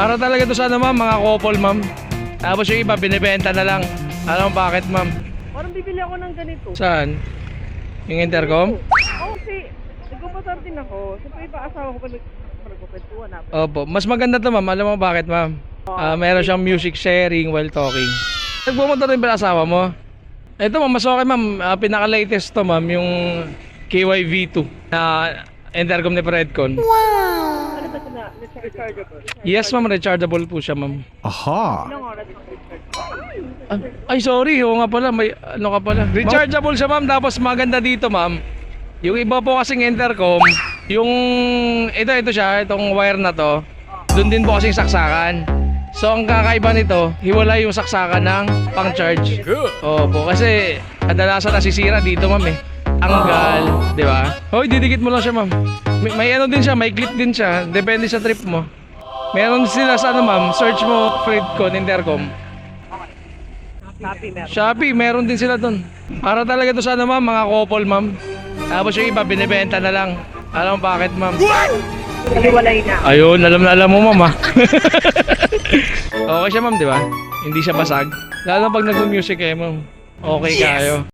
Para talaga to sa ano ma'am, mga couple ma'am. Tapos yung iba binibenta na lang. Alam mo bakit ma'am? Parang bibili ako ng ganito. Saan? Yung intercom? Oo, kasi nagpapasar din ako. Siyempre iba asawa ko pa nagpapwentuhan na. Opo, mas maganda to ma'am. Alam mo bakit ma'am? Meron siyang music sharing while talking. Nagbumotor rin ba asawa mo? Ito ma'am, mas okay ma'am. Pinaka-latest to ma'am, yung KYV2 na intercom ni Predcon. Ano ba ito na? Rechargeable? Yes ma'am, rechargeable po siya ma'am. Aha! Ilang oras ito rechargeable? Ay sorry, oo nga pala, may ano ka pala. Rechargeable siya ma'am, tapos maganda dito ma'am. Yung iba po kasing intercom, yung ito siya, itong wire na to, doon din po kasing saksakan. So ang kakaiba nito, hiwalay yung saksakan ng pang-charge. Opo, kasi kadalasan nasisira dito ma'am eh. Anggal, di ba? Hoy, didikit mo lang siya ma'am. May ano din siya, may clip din siya, depende sa trip mo. Meron sila sa ano ma'am, search mo Predcon intercom. Shopee meron. Shopee, meron din sila doon. Para talaga to sa ano ma'am, mga couple ma'am. Tapos yung iba binibenta na lang. Alam mo bakit ma'am? Naliwalay na. Ayun, alam na alam mo ma'am ha. Okay siya ma'am, di ba? Hindi siya basag. Lalo pag nag-music kayo ma'am. Okay kayo.